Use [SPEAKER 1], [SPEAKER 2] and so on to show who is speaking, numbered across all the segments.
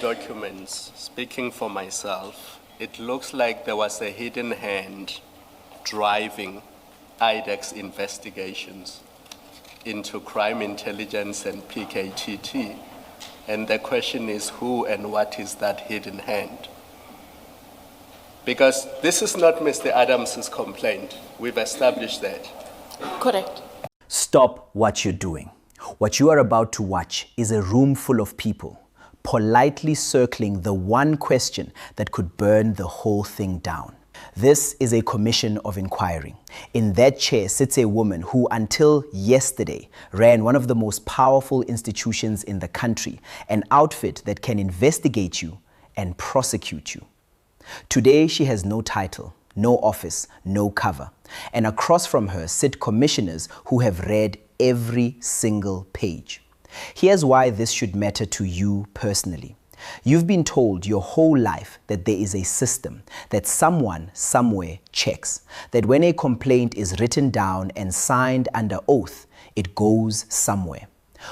[SPEAKER 1] documents, speaking for myself, it looks like there was a hidden hand driving IDAC's investigations into crime intelligence and PKTT. And the question is, who and what is that hidden hand? Because this is not Mr. Adams's complaint. We've established that.
[SPEAKER 2] Correct.
[SPEAKER 3] Stop what you're doing. What you are about to watch is a room full of people politely circling the one question that could burn the whole thing down. This is a commission of inquiry. In that chair sits a woman who until yesterday ran one of the most powerful institutions in the country, an outfit that can investigate you and prosecute you. Today she has no title, no office, no cover. And across from her sit commissioners who have read every single page. Here's why this should matter to you personally. You've been told your whole life that there is a system, that someone somewhere checks, that when a complaint is written down and signed under oath, it goes somewhere.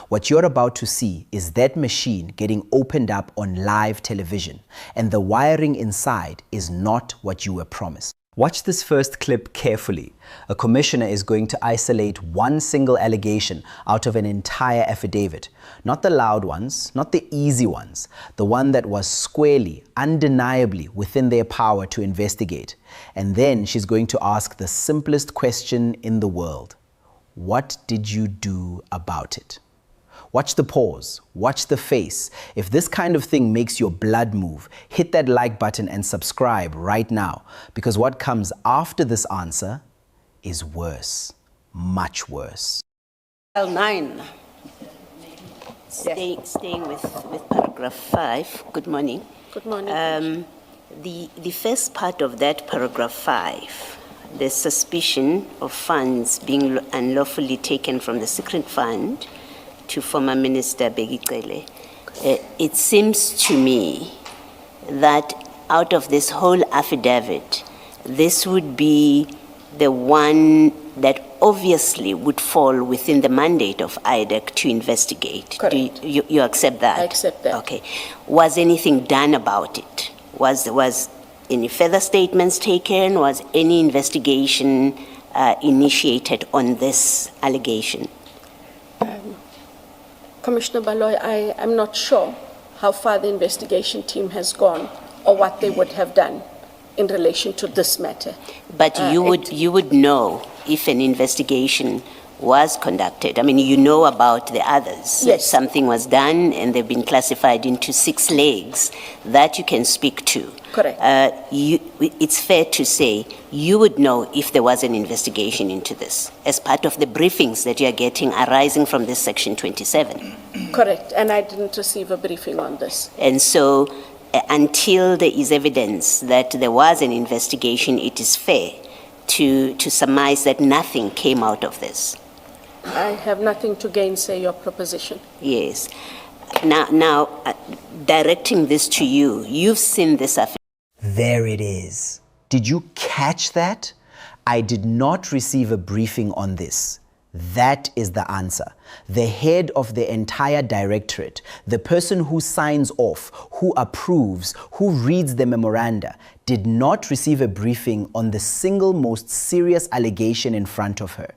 [SPEAKER 3] What you're about to see is that machine getting opened up on live television, and the wiring inside is not what you were promised. Watch this first clip carefully. A commissioner is going to isolate one single allegation out of an entire affidavit. Not the loud ones, not the easy ones, the one that was squarely, undeniably within their power to investigate. And then she's going to ask the simplest question in the world. What did you do about it? Watch the pause, watch the face. If this kind of thing makes your blood move, hit that like button and subscribe right now, because what comes after this answer is worse, much worse.
[SPEAKER 4] Well, 9. Staying with paragraph 5. Good morning.
[SPEAKER 2] Good morning.
[SPEAKER 4] The first part of that paragraph 5, the suspicion of funds being unlawfully taken from the secret fund to former Minister Begicele. It seems to me that out of this whole affidavit, this would be the one that obviously would fall within the mandate of IDAC to investigate.
[SPEAKER 2] Correct.
[SPEAKER 4] Do you accept that?
[SPEAKER 2] I accept that.
[SPEAKER 4] Okay. Was anything done about it? Was any further statements taken? Was any investigation initiated on this allegation?
[SPEAKER 2] Commissioner Baloy, I am not sure how far the investigation team has gone or what they would have done in relation to this matter.
[SPEAKER 4] But you would know if an investigation was conducted. I mean, you know about the others.
[SPEAKER 2] Yes.
[SPEAKER 4] Something was done and they've been classified into 6 legs that you can speak to.
[SPEAKER 2] Correct.
[SPEAKER 4] It's fair to say you would know if there was an investigation into this as part of the briefings that you're getting arising from this section 27.
[SPEAKER 2] Correct, and I didn't receive a briefing on this.
[SPEAKER 4] And so until there is evidence that there was an investigation, it is fair to surmise that nothing came out of this.
[SPEAKER 2] I have nothing to gainsay your proposition.
[SPEAKER 4] Yes. Now, directing this to you, you've seen this affidavit.
[SPEAKER 3] There it is. Did you catch that? I did not receive a briefing on this. That is the answer. The head of the entire directorate, the person who signs off, who approves, who reads the memoranda, did not receive a briefing on the single most serious allegation in front of her.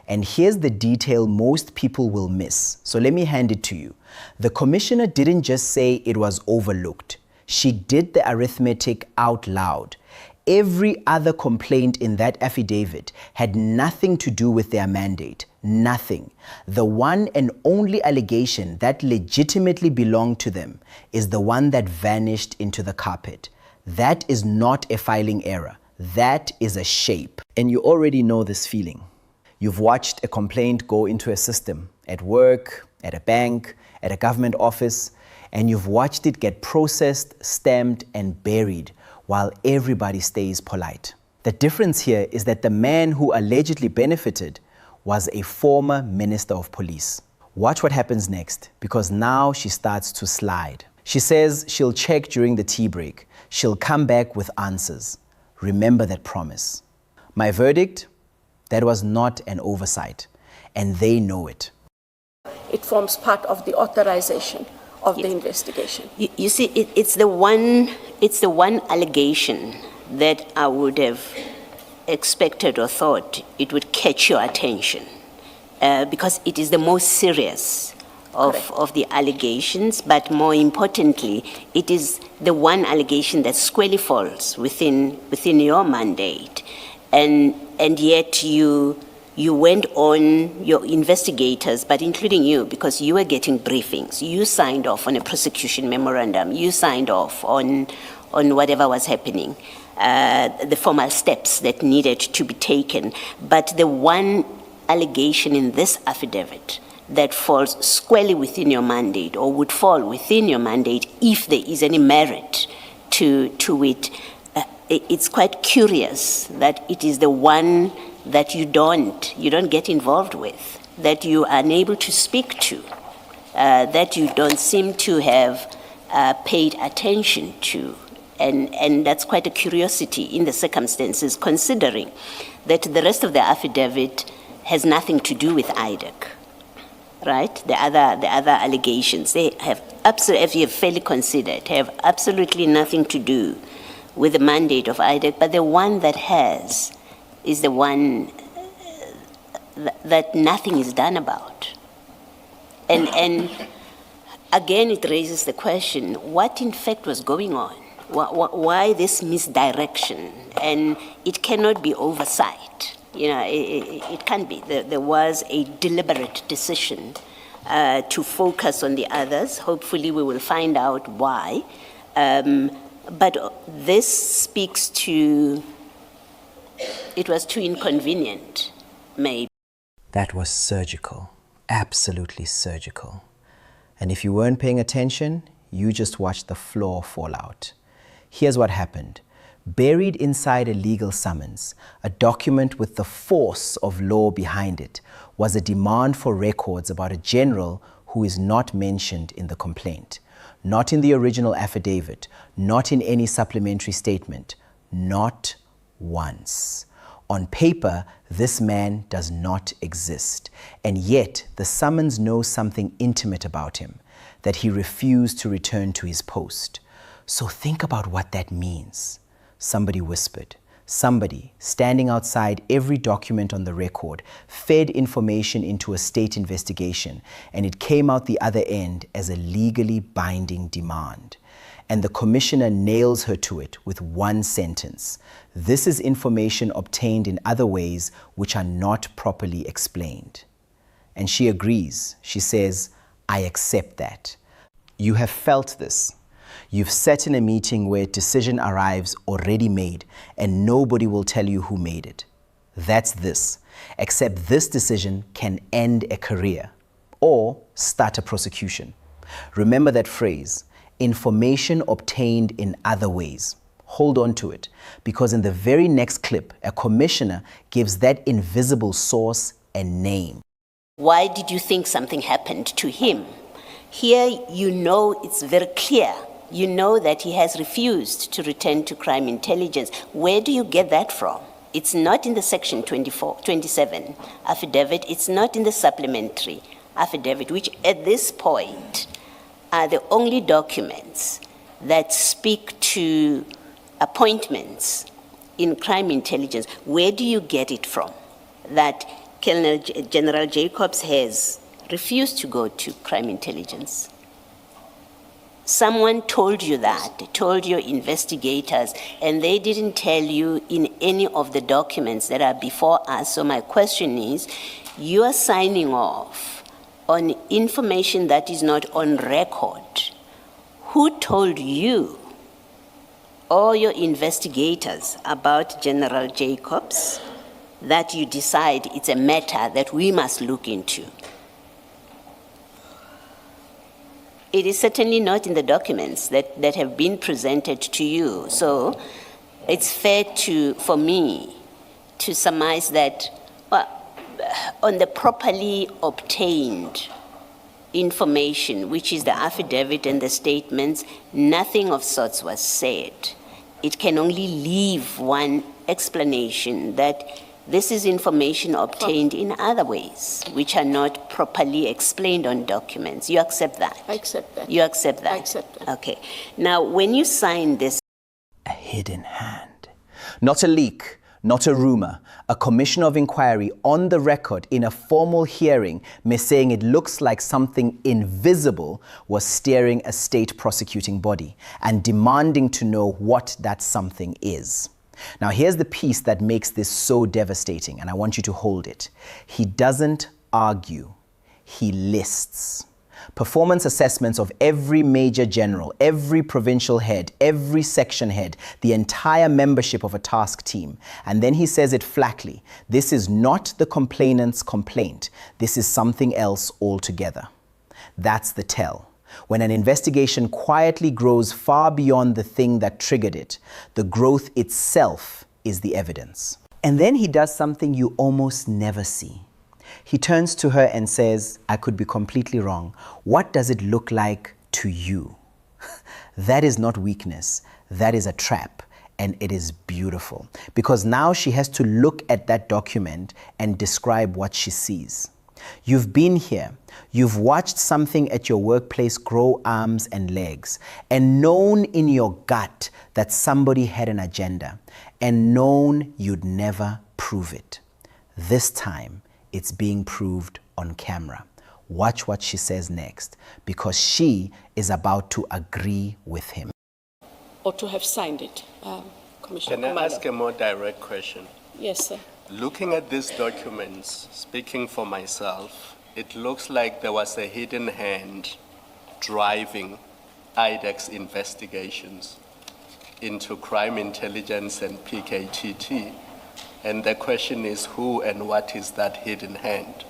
[SPEAKER 3] And here's the detail most people will miss. So let me hand it to you. The commissioner didn't just say it was overlooked. She did the arithmetic out loud. Every other complaint in that affidavit had nothing to do with their mandate. Nothing. The one and only allegation that legitimately belonged to them is the one that vanished into the carpet. That is not a filing error. That is a shape. And you already know this feeling. You've watched a complaint go into a system at work, at a bank, at a government office, and you've watched it get processed, stamped, and buried while everybody stays polite. The difference here is that the man who allegedly benefited was a former minister of police. Watch what happens next, because now she starts to slide. She says she'll check during the tea break. She'll come back with answers. Remember that promise. My verdict? That was not an oversight, and they know it.
[SPEAKER 2] It forms part of the authorization of the investigation?
[SPEAKER 4] You see, it's the one allegation that I would have expected or thought it would catch your attention, because it is the most serious of the allegations, but more importantly, it is the one allegation that squarely falls within your mandate, and yet you went on, your investigators, but including you, because you were getting briefings, you signed off on a prosecution memorandum, you signed off on whatever was happening, the formal steps that needed to be taken. But the one allegation in this affidavit that falls squarely within your mandate, or would fall within your mandate if there is any merit to it, it's quite curious that it is the one that you don't get involved with, that you are unable to speak to, that you don't seem to have paid attention to. And that's quite a curiosity in the circumstances, considering that the rest of the affidavit has nothing to do with IDAC, right? The other allegations, they have absolutely, if you have fairly considered, have absolutely nothing to do with the mandate of IDAC, but the one that has is the one that nothing is done about. And again, it raises the question, what in fact was going on? Why this misdirection? And it cannot be oversight. It can't be. There was a deliberate decision to focus on the others. Hopefully we will find out why. But this speaks to, it was too inconvenient, maybe.
[SPEAKER 3] That was surgical, absolutely surgical. And if you weren't paying attention, you just watched the floor fall out. Here's what happened. Buried inside a legal summons, a document with the force of law behind it, was a demand for records about a general who is not mentioned in the complaint, not in the original affidavit, not in any supplementary statement, not once. On paper, this man does not exist, and yet the summons knows something intimate about him, that he refused to return to his post. So think about what that means. Somebody whispered. Somebody, standing outside every document on the record, fed information into a state investigation, and it came out the other end as a legally binding demand. And the commissioner nails her to it with one sentence. This is information obtained in other ways which are not properly explained. And she agrees. She says, I accept that. You have felt this. You've sat in a meeting where a decision arrives already made and nobody will tell you who made it. That's this, except this decision can end a career or start a prosecution. Remember that phrase, information obtained in other ways. Hold on to it, because in the very next clip, a commissioner gives that invisible source a name.
[SPEAKER 4] Why did you think something happened to him? Here, it's very clear. You know that he has refused to return to crime intelligence. Where do you get that from? It's not in the section 27 affidavit. It's not in the supplementary affidavit, which at this point are the only documents that speak to appointments in crime intelligence. Where do you get it from? That General Jacobs has refused to go to crime intelligence. Someone told you that, told your investigators, and they didn't tell you in any of the documents that are before us. So my question is, you are signing off on information that is not on record. Who told you or your investigators about General Jacobs that you decide it's a matter that we must look into? It is certainly not in the documents that have been presented to you. So it's fair for me to surmise that on the properly obtained information, which is the affidavit and the statements, nothing of sorts was said. It can only leave one explanation that This is information obtained in other ways, which are not properly explained on documents. You accept that?
[SPEAKER 2] I accept that.
[SPEAKER 4] You accept that?
[SPEAKER 2] I accept that.
[SPEAKER 4] Okay. Now, when you sign this,
[SPEAKER 3] A hidden hand. Not a leak, not a rumor. A commission of inquiry on the record in a formal hearing saying it looks like something invisible was steering a state prosecuting body and demanding to know what that something is. Now, here's the piece that makes this so devastating, and I want you to hold it. He doesn't argue, he lists. Performance assessments of every major general, every provincial head, every section head, the entire membership of a task team. And then he says it flatly. This is not the complainant's complaint. This is something else altogether. That's the tell. When an investigation quietly grows far beyond the thing that triggered it, the growth itself is the evidence. And then he does something you almost never see. He turns to her and says, I could be completely wrong. What does it look like to you? That is not weakness. That is a trap. And it is beautiful. Because now she has to look at that document and describe what she sees. You've been here. You've watched something at your workplace grow arms and legs and known in your gut that somebody had an agenda and known you'd never prove it. This time, it's being proved on camera. Watch what she says next, because she is about to agree with him.
[SPEAKER 2] Or to have signed it, Commissioner
[SPEAKER 1] Can I ask a more direct question?
[SPEAKER 2] Yes, sir.
[SPEAKER 1] Looking at these documents, speaking for myself, it looks like there was a hidden hand driving IDAC's investigations into crime intelligence and PKTT. And the question is, who and what is that hidden hand?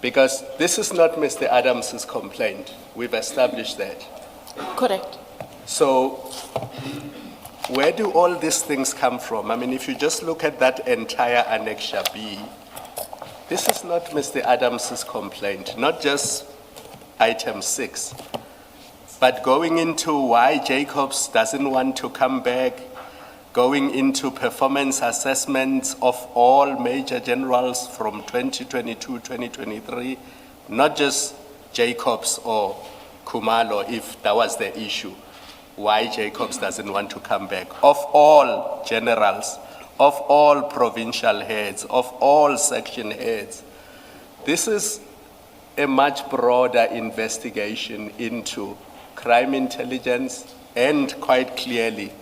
[SPEAKER 1] Because this is not Mr. Adams's complaint. We've established that.
[SPEAKER 2] Correct.
[SPEAKER 1] So where do all these things come from? I mean, if you just look at that entire Annexure B, this is not Mr. Adams's complaint, not just item 6, but going into why Jacobs doesn't want to come back, going into performance assessments of all major generals from 2022-2023, not just Jacobs or Khumalo, if that was the issue, why Jacobs doesn't want to come back, of all generals, of all provincial heads, of all section heads. This is a much broader investigation into crime intelligence and, quite clearly,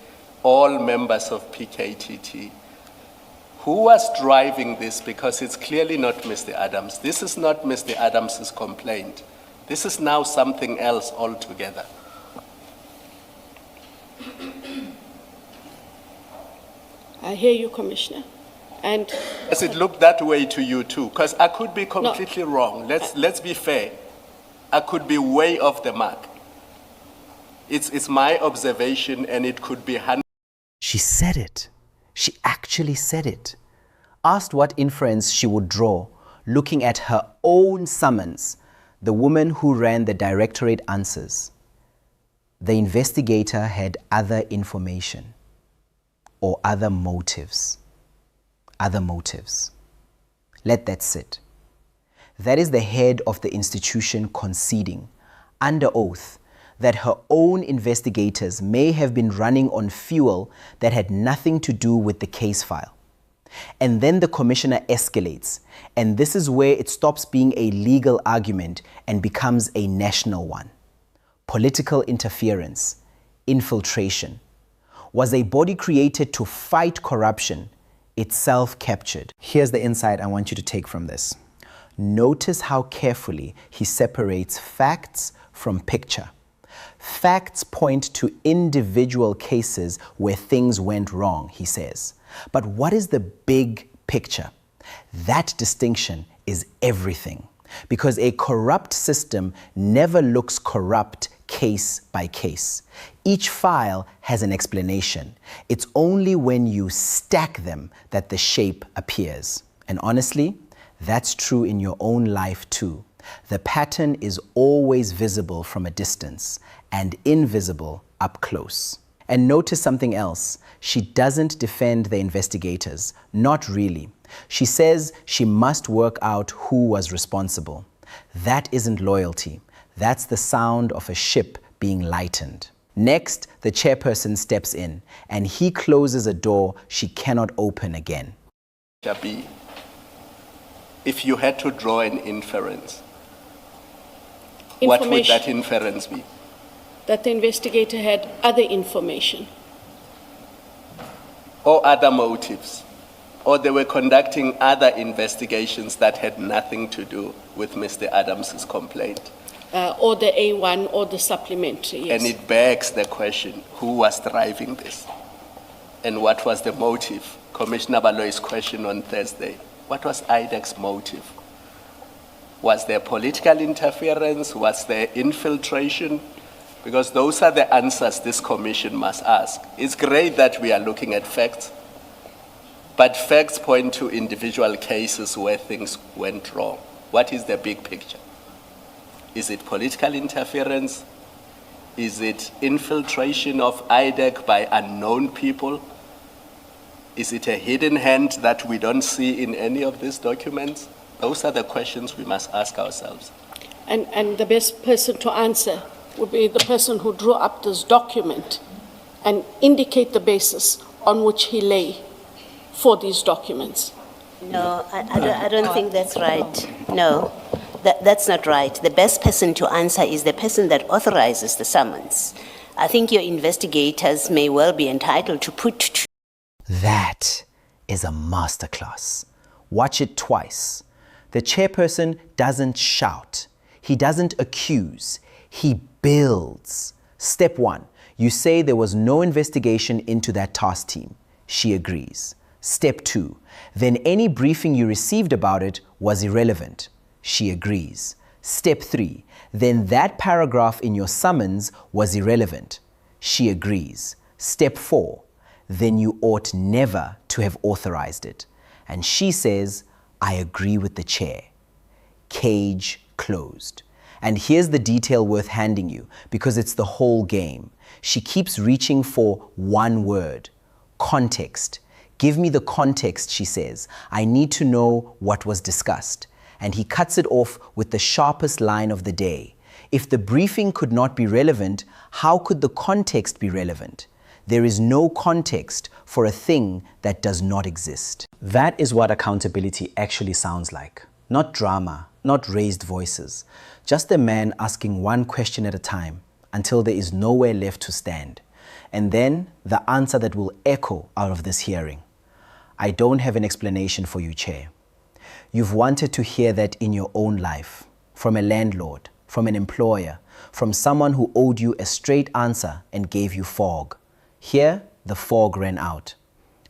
[SPEAKER 1] all members of PKTT. Who was driving this? Because it's clearly not Mr. Adams. This is not Mr. Adams's complaint. This is now something else altogether.
[SPEAKER 2] I hear you, Commissioner. And
[SPEAKER 1] Does it look that way to you too? Because I could be completely wrong. Let's be fair. I could be way off the mark. It's my observation, and it could be 100.
[SPEAKER 3] She said it. She actually said it. Asked what inference she would draw, looking at her own summons, the woman who ran the directorate answers. The investigator had other information or other motives. Other motives. Let that sit. That is the head of the institution conceding, under oath, that her own investigators may have been running on fuel that had nothing to do with the case file. And then the commissioner escalates, and this is where it stops being a legal argument and becomes a national one. Political interference, infiltration. Was a body created to fight corruption, itself captured? Here's the insight I want you to take from this. Notice how carefully he separates facts from picture. Facts point to individual cases where things went wrong, he says. But what is the big picture? That distinction is everything. Because a corrupt system never looks corrupt case by case. Each file has an explanation. It's only when you stack them that the shape appears. And honestly, that's true in your own life too. The pattern is always visible from a distance and invisible up close. And notice something else. She doesn't defend the investigators. Not really. She says she must work out who was responsible. That isn't loyalty. That's the sound of a ship being lightened. Next, the chairperson steps in and he closes a door she cannot open again.
[SPEAKER 1] Jabi, if you had to draw an inference, what would that inference be?
[SPEAKER 2] That the investigator had other information.
[SPEAKER 1] Or other motives? Or they were conducting other investigations that had nothing to do with Mr. Adams's complaint?
[SPEAKER 2] Or the A1 or the supplementary, yes.
[SPEAKER 1] And it begs the question, who was driving this? And what was the motive? Commissioner Baloy's question on Thursday. What was IDAC's motive? Was there political interference? Was there infiltration? Because those are the answers this commission must ask. It's great that we are looking at facts, but facts point to individual cases where things went wrong. What is the big picture? Is it political interference? Is it infiltration of IDAC by unknown people? Is it a hidden hand that we don't see in any of these documents? Those are the questions we must ask ourselves.
[SPEAKER 2] And the best person to answer would be the person who drew up this document and indicate the basis on which he lay for these documents.
[SPEAKER 4] No, I don't think that's right. No, that's not right. The best person to answer is the person that authorizes the summons. I think your investigators may well be entitled to put...
[SPEAKER 3] That is a masterclass. Watch it twice. The chairperson doesn't shout. He doesn't accuse. He builds. Step 1, you say there was no investigation into that task team. She agrees. Step 2, then any briefing you received about it was irrelevant. She agrees. Step 3, then that paragraph in your summons was irrelevant. She agrees. Step 4, then you ought never to have authorized it. And she says, I agree with the chair. Cage closed. And here's the detail worth handing you, because it's the whole game. She keeps reaching for one word: context. Give me the context, she says. I need to know what was discussed. And he cuts it off with the sharpest line of the day. If the briefing could not be relevant, how could the context be relevant? There is no context for a thing that does not exist. That is what accountability actually sounds like. Not drama, not raised voices. Just a man asking one question at a time until there is nowhere left to stand. And then the answer that will echo out of this hearing. I don't have an explanation for you, Chair. You've wanted to hear that in your own life, from a landlord, from an employer, from someone who owed you a straight answer and gave you fog. Here, the fog ran out.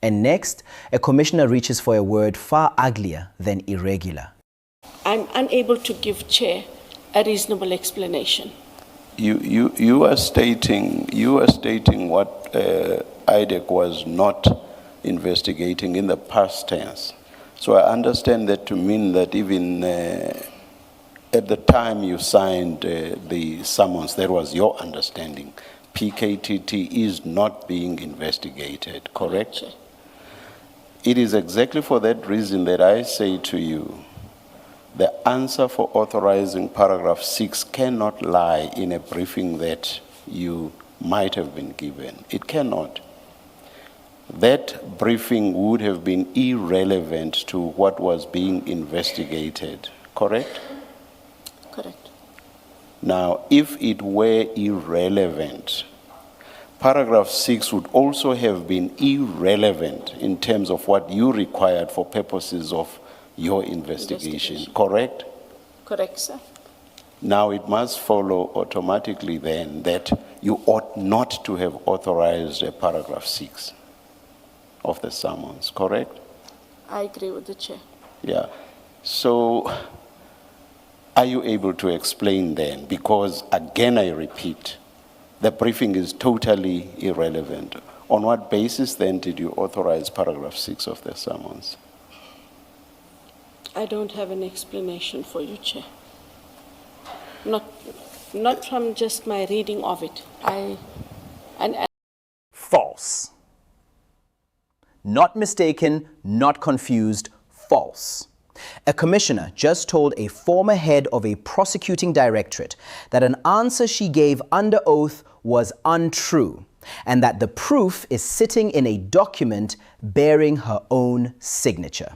[SPEAKER 3] And next, a commissioner reaches for a word far uglier than irregular.
[SPEAKER 2] I'm unable to give Chair a reasonable explanation.
[SPEAKER 5] You are stating what IDAC was not investigating in the past tense. So I understand that to mean that even at the time you signed the summons, that was your understanding. PKTT is not being investigated, correct?
[SPEAKER 2] Sure.
[SPEAKER 5] It is exactly for that reason that I say to you, the answer for authorizing paragraph 6 cannot lie in a briefing that you might have been given. It cannot. That briefing would have been irrelevant to what was being investigated, correct?
[SPEAKER 2] Correct.
[SPEAKER 5] Now, if it were irrelevant, paragraph 6 would also have been irrelevant in terms of what you required for purposes of your investigation, correct?
[SPEAKER 2] Correct, sir.
[SPEAKER 5] Now it must follow automatically then that you ought not to have authorized paragraph 6 of the summons, correct?
[SPEAKER 2] I agree with the Chair.
[SPEAKER 5] Yeah. So are you able to explain then? Because again, I repeat, the briefing is totally irrelevant. On what basis then did you authorize paragraph 6 of the summons?
[SPEAKER 2] I don't have an explanation for you, Chair. Not from just my reading of it.
[SPEAKER 3] not mistaken, not confused, false. A commissioner just told a former head of a prosecuting directorate that an answer she gave under oath was untrue, and that the proof is sitting in a document bearing her own signature.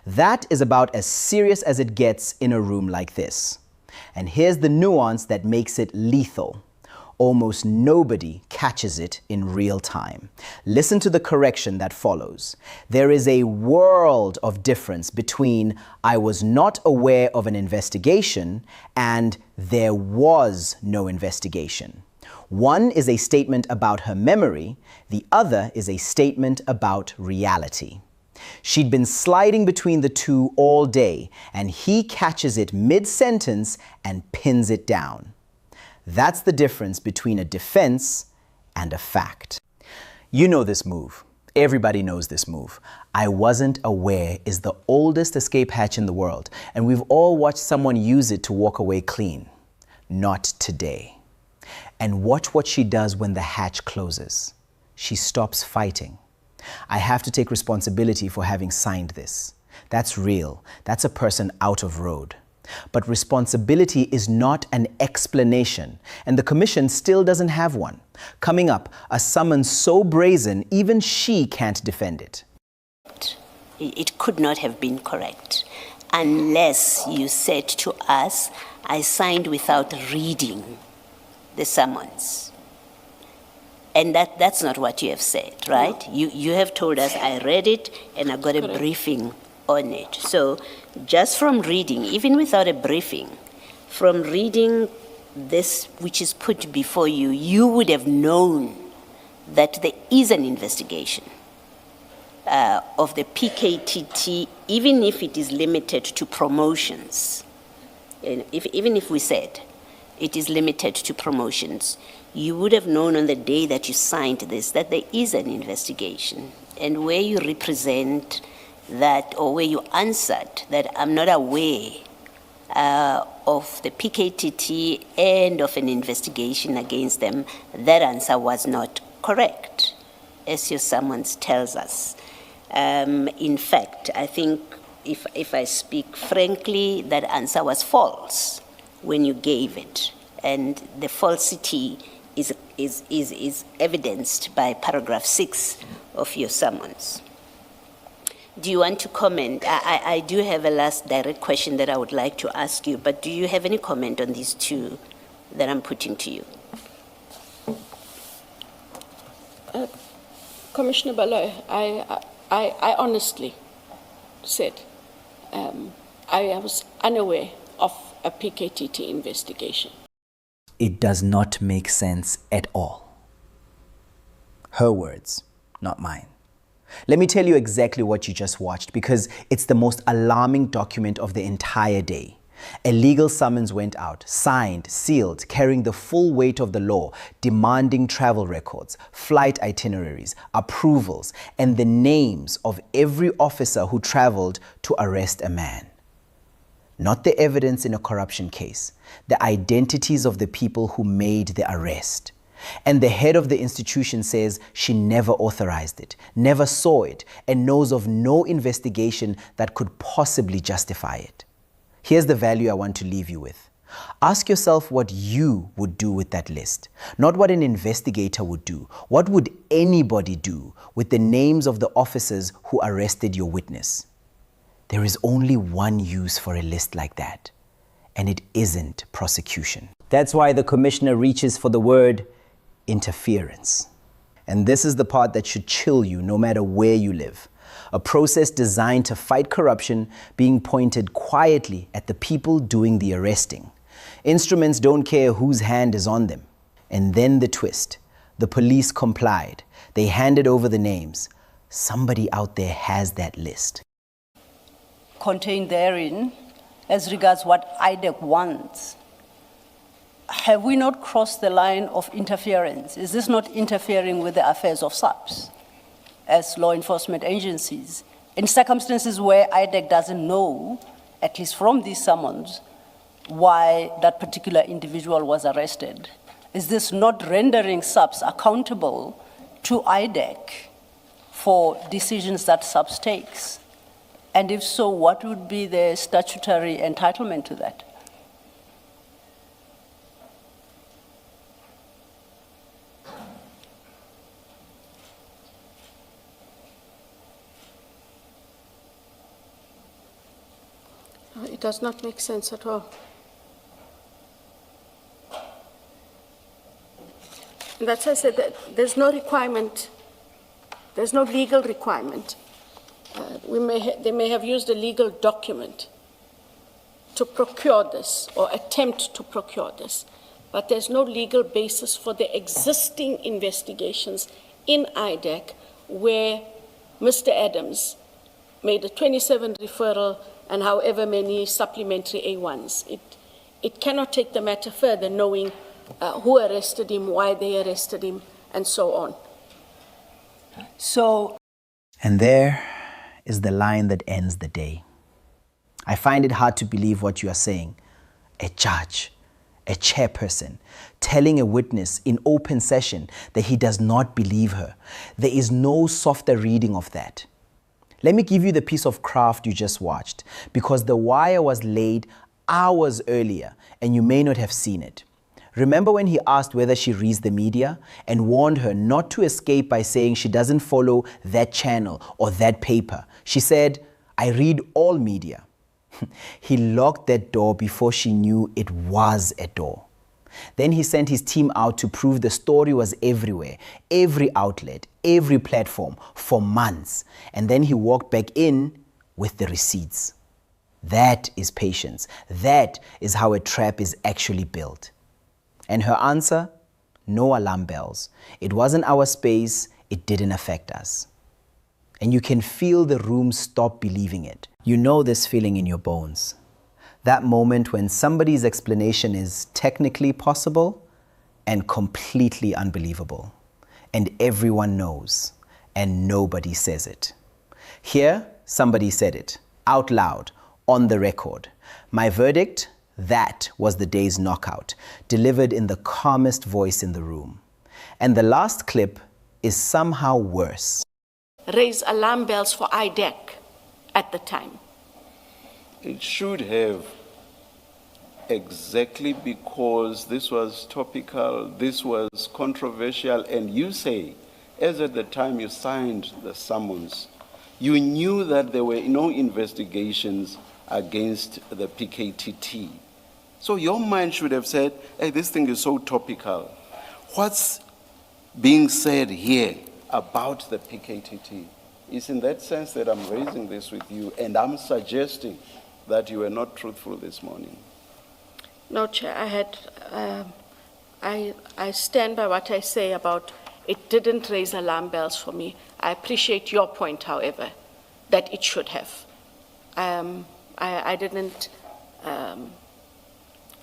[SPEAKER 3] That is about as serious as it gets in a room like this. And here's the nuance that makes it lethal. Almost nobody catches it in real time. Listen to the correction that follows. There is a world of difference between "I was not aware of an investigation" and "there was no investigation." One is a statement about her memory, the other is a statement about reality. She'd been sliding between the two all day, and he catches it mid-sentence and pins it down. That's the difference between a defense and a fact. You know this move. Everybody knows this move. "I wasn't aware" is the oldest escape hatch in the world, and we've all watched someone use it to walk away clean. Not today. And watch what she does when the hatch closes. She stops fighting. "I have to take responsibility for having signed this." That's real. That's a person out of road. But responsibility is not an explanation, and the commission still doesn't have one. Coming up, a summons so brazen, even she can't defend it.
[SPEAKER 4] It could not have been correct unless you said to us, "I signed without reading the summons." And that's not what you have said, right? No. You have told us, "I read it and I got a briefing on it." So just from reading, even without a briefing, from reading this which is put before you, you would have known that there is an investigation of the PKTT, even if it is limited to promotions. And even if we said it is limited to promotions, you would have known on the day that you signed this that there is an investigation. And where you represent that, or where you answered that "I'm not aware of the PKTT and of an investigation against them," that answer was not correct, as your summons tells us. In fact, I think if I speak frankly, that answer was false when you gave it. And the falsity is evidenced by paragraph 6 of your summons. Do you want to comment? I do have a last direct question that I would like to ask you, but do you have any comment on these two that I'm putting to you?
[SPEAKER 2] Commissioner Baloy, I honestly said I was unaware of a PKTT investigation.
[SPEAKER 3] It does not make sense at all. Her words, not mine. Let me tell you exactly what you just watched, because it's the most alarming document of the entire day. A legal summons went out, signed, sealed, carrying the full weight of the law, demanding travel records, flight itineraries, approvals, and the names of every officer who traveled to arrest a man. Not the evidence in a corruption case, the identities of the people who made the arrest. And the head of the institution says she never authorized it, never saw it, and knows of no investigation that could possibly justify it. Here's the value I want to leave you with. Ask yourself what you would do with that list, not what an investigator would do. What would anybody do with the names of the officers who arrested your witness? There is only one use for a list like that, and it isn't prosecution. That's why the commissioner reaches for the word interference. And this is the part that should chill you no matter where you live. A process designed to fight corruption being pointed quietly at the people doing the arresting. Instruments don't care whose hand is on them. And then the twist. The police complied. They handed over the names. Somebody out there has that list.
[SPEAKER 6] Contained therein, as regards what IDAC wants, have we not crossed the line of interference? Is this not interfering with the affairs of SAPS as law enforcement agencies in circumstances where IDAC doesn't know, at least from these summons, why that particular individual was arrested? Is this not rendering SAPS accountable to IDAC for decisions that sub-stakes? And if so, what would be the statutory entitlement to that?
[SPEAKER 2] It does not make sense at all. And that's why I said that there's no requirement, there's no legal requirement. They may have used a legal document to procure this or attempt to procure this, but there's no legal basis for the existing investigations in IDAC where Mr. Adams made a 27 referral and however many supplementary A1s. It cannot take the matter further knowing who arrested him, why they arrested him, and so on.
[SPEAKER 6] So,
[SPEAKER 3] and there is the line that ends the day. I find it hard to believe what you are saying. A judge, a chairperson, telling a witness in open session that he does not believe her. There is no softer reading of that. Let me give you the piece of craft you just watched, because the wire was laid hours earlier and you may not have seen it. Remember when he asked whether she reads the media and warned her not to escape by saying she doesn't follow that channel or that paper? She said, "I read all media." He locked that door before she knew it was a door. Then he sent his team out to prove the story was everywhere, every outlet, every platform, for months. And then he walked back in with the receipts. That is patience. That is how a trap is actually built. And her answer? No alarm bells. It wasn't our space. It didn't affect us. And you can feel the room stop believing it. You know this feeling in your bones. That moment when somebody's explanation is technically possible and completely unbelievable. And everyone knows, and nobody says it. Here, somebody said it, out loud, on the record. My verdict? That was the day's knockout, delivered in the calmest voice in the room. And the last clip is somehow worse.
[SPEAKER 2] Raise alarm bells for IDAC at the time.
[SPEAKER 5] It should have, exactly because this was topical, this was controversial, and you say, as at the time you signed the summons, you knew that there were no investigations against the PKTT. So your mind should have said, hey, this thing is so topical. What's being said here about the PKTT? It's in that sense that I'm raising this with you, and I'm suggesting that you were not truthful this morning.
[SPEAKER 2] No, Chair, I stand by what I say about it didn't raise alarm bells for me. I appreciate your point, however, that it should have. I didn't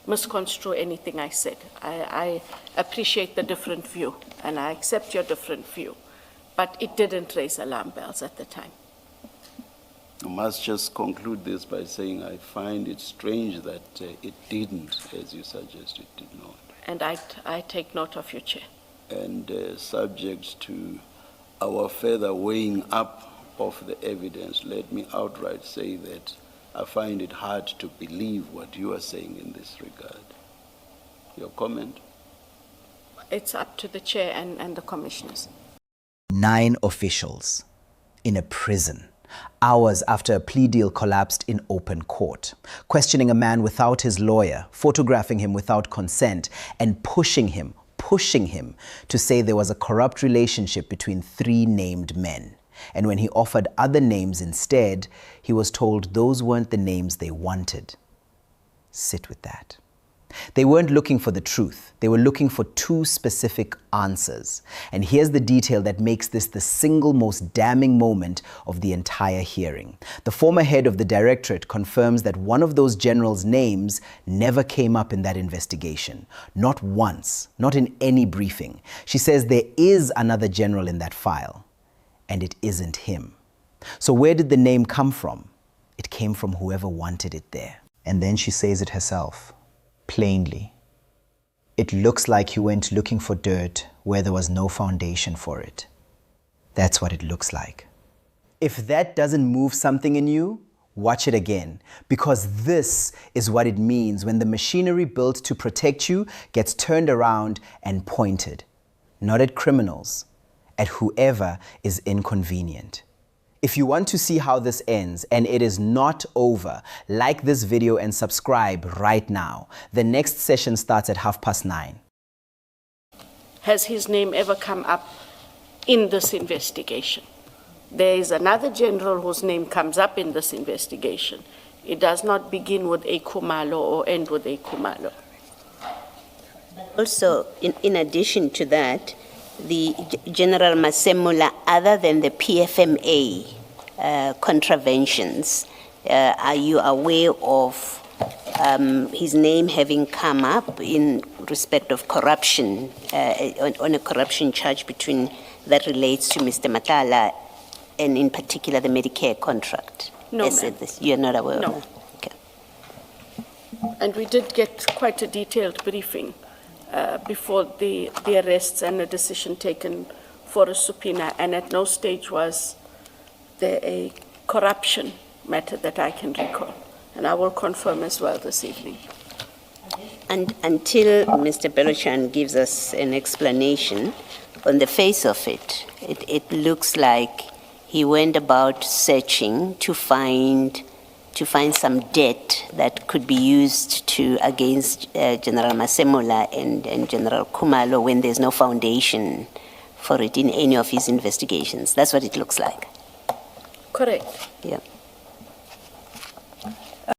[SPEAKER 2] misconstrue anything I said. I appreciate the different view, and I accept your different view, but it didn't raise alarm bells at the time.
[SPEAKER 5] I must just conclude this by saying I find it strange that it didn't, as you suggest, it did not.
[SPEAKER 2] And I take note of you, Chair.
[SPEAKER 5] And subject to our further weighing up of the evidence, let me outright say that I find it hard to believe what you are saying in this regard. Your comment?
[SPEAKER 2] It's up to the Chair and the Commissioners.
[SPEAKER 3] 9 officials in a prison, hours after a plea deal collapsed in open court, questioning a man without his lawyer, photographing him without consent, and pushing him to say there was a corrupt relationship between 3 named men. And when he offered other names instead, he was told those weren't the names they wanted. Sit with that. They weren't looking for the truth. They were looking for 2 specific answers. And here's the detail that makes this the single most damning moment of the entire hearing. The former head of the directorate confirms that one of those generals' names never came up in that investigation. Not once, not in any briefing. She says there is another general in that file, and it isn't him. So where did the name come from? It came from whoever wanted it there. And then she says it herself. Plainly, it looks like he went looking for dirt where there was no foundation for it. That's what it looks like. If that doesn't move something in you, watch it again, because this is what it means when the machinery built to protect you gets turned around and pointed, not at criminals, at whoever is inconvenient. If you want to see how this ends, and it is not over, like this video and subscribe right now. The next session starts at 9:30.
[SPEAKER 2] Has his name ever come up in this investigation? There is another general whose name comes up in this investigation. It does not begin with a Khumalo or end with a Khumalo.
[SPEAKER 4] Also, in addition to that, the General Masemola, other than the PFMA contraventions, are you aware of his name having come up in respect of corruption, on a corruption charge that relates to Mr. Matala, and in particular the Medicare contract?
[SPEAKER 2] No,
[SPEAKER 4] Yes,
[SPEAKER 2] ma'am.
[SPEAKER 4] You're not aware
[SPEAKER 2] No.
[SPEAKER 4] of that? Okay.
[SPEAKER 2] And we did get quite a detailed briefing before the arrests and a decision taken for a subpoena, and at no stage was there a corruption matter that I can recall. And I will confirm as well this evening.
[SPEAKER 4] And until Mr. Belochan gives us an explanation, on the face of it, it looks like he went about searching to find some debt that could be used against General Masemola and General Khumalo when there's no foundation for it in any of his investigations. That's what it looks like.
[SPEAKER 2] Correct.
[SPEAKER 4] Yeah.